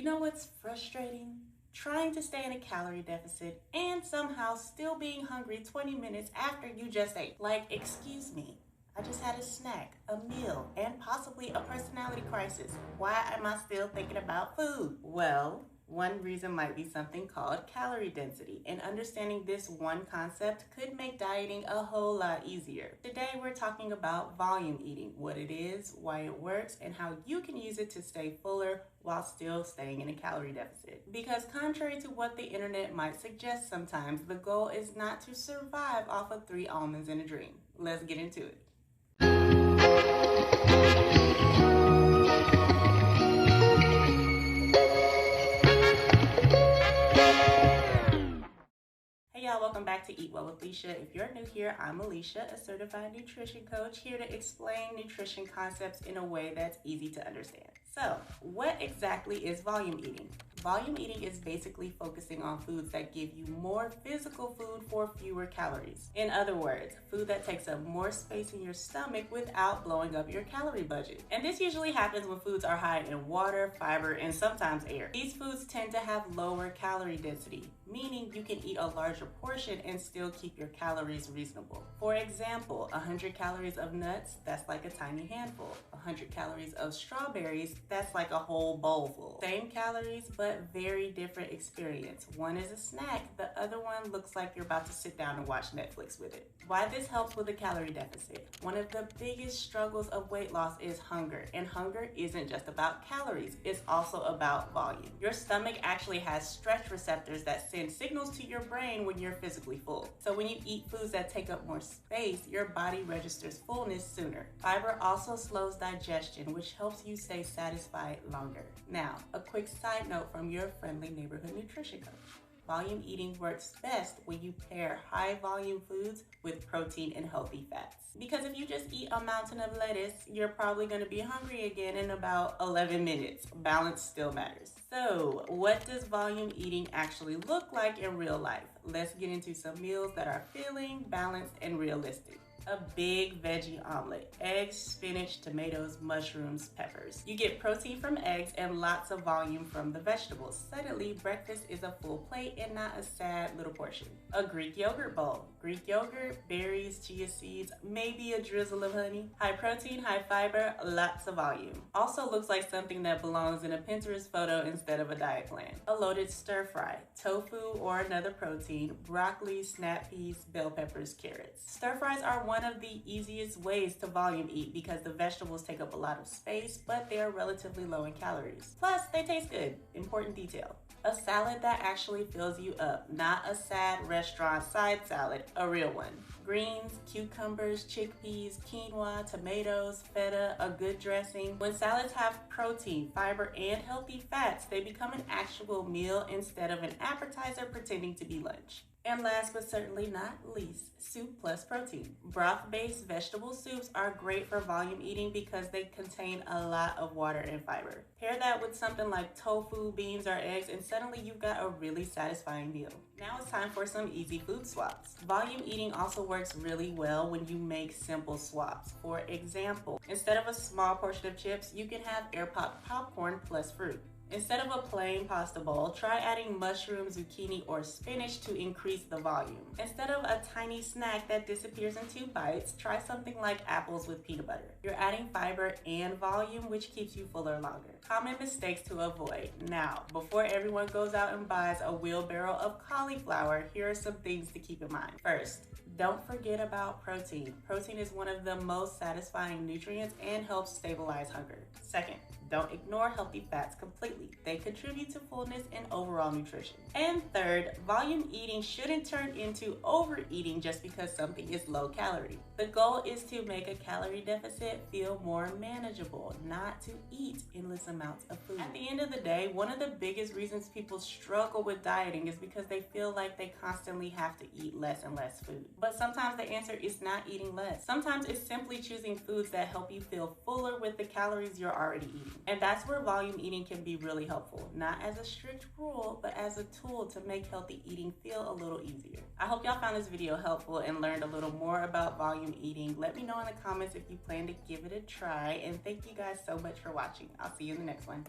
know what's frustrating? Trying to stay in a calorie deficit and somehow still being hungry 20 minutes after you just ate. Like, excuse me, I just had a snack, a meal, and possibly a personality crisis. Why am I still thinking about food? Well, one reason might be something called calorie density, and understanding this one concept could make dieting a whole lot easier. Today we're talking about volume eating, what it is, why it works, and how you can use it to stay fuller while still staying in a calorie deficit. Because contrary to what the internet might suggest sometimes, the goal is not to survive off of 3 almonds and a dream. Let's get into it. Hey y'all, welcome back to Eat Well with Lisha. If you're new here, I'm Lisha, a certified nutrition coach, here to explain nutrition concepts in a way that's easy to understand. So, what exactly is volume eating? Volume eating is basically focusing on foods that give you more physical food for fewer calories. In other words, food that takes up more space in your stomach without blowing up your calorie budget. And this usually happens when foods are high in water, fiber, and sometimes air. These foods tend to have lower calorie density, meaning you can eat a larger portion and still keep your calories reasonable. For example, 100 calories of nuts, that's like a tiny handful. 100 calories of strawberries, that's like a whole bowl full. Same calories, but very different experience. One is a snack, the other one looks like you're about to sit down and watch Netflix with it. Why this helps with a calorie deficit? One of the biggest struggles of weight loss is hunger, and hunger isn't just about calories, it's also about volume. Your stomach actually has stretch receptors that send signals to your brain when you're physically full. So when you eat foods that take up more space, your body registers fullness sooner. Fiber also slows digestion, which helps you stay satisfied longer. Now, a quick side note from your friendly neighborhood nutrition coach. Volume eating works best when you pair high volume foods with protein and healthy fats. Because if you just eat a mountain of lettuce, you're probably going to be hungry again in about 11 minutes. Balance still matters. So, what does volume eating actually look like in real life? Let's get into some meals that are filling, balanced, and realistic. A big veggie omelet, eggs, spinach, tomatoes, mushrooms, peppers. You get protein from eggs and lots of volume from the vegetables. Suddenly, breakfast is a full plate and not a sad little portion. A Greek yogurt bowl. Greek yogurt, berries, chia seeds, maybe a drizzle of honey. High protein, high fiber, lots of volume. Also looks like something that belongs in a Pinterest photo instead of a diet plan. A loaded stir fry, tofu or another protein, broccoli, snap peas, bell peppers, carrots. Stir fries are one of the easiest ways to volume eat because the vegetables take up a lot of space, but they are relatively low in calories. Plus, they taste good. Important detail. A salad that actually fills you up, not a sad restaurant side salad, a real one. Greens, cucumbers, chickpeas, quinoa, tomatoes, feta, a good dressing. When salads have protein, fiber, and healthy fats, they become an actual meal instead of an appetizer pretending to be lunch. And last but certainly not least, soup plus protein. Broth-based vegetable soups are great for volume eating because they contain a lot of water and fiber. Pair that with something like tofu, beans, or eggs, and suddenly you've got a really satisfying meal. Now it's time for some easy food swaps. Volume eating also works really well when you make simple swaps. For example, instead of a small portion of chips, you can have air-popped popcorn plus fruit. Instead of a plain pasta bowl, try adding mushrooms, zucchini, or spinach to increase the volume. Instead of a tiny snack that disappears in 2 bites, try something like apples with peanut butter. You're adding fiber and volume, which keeps you fuller longer. Common mistakes to avoid. Now, before everyone goes out and buys a wheelbarrow of cauliflower, here are some things to keep in mind. First, don't forget about protein. Protein is one of the most satisfying nutrients and helps stabilize hunger. Second, don't ignore healthy fats completely. They contribute to fullness and overall nutrition. And third, volume eating shouldn't turn into overeating just because something is low calorie. The goal is to make a calorie deficit feel more manageable, not to eat endless amounts of food. At the end of the day, one of the biggest reasons people struggle with dieting is because they feel like they constantly have to eat less and less food. But sometimes the answer is not eating less. Sometimes it's simply choosing foods that help you feel fuller with the calories you're already eating. And that's where volume eating can be really helpful, not as a strict rule, but as a tool to make healthy eating feel a little easier. I hope y'all found this video helpful and learned a little more about volume eating. Let me know in the comments if you plan to give it a try, and thank you guys so much for watching. I'll see you in the next one.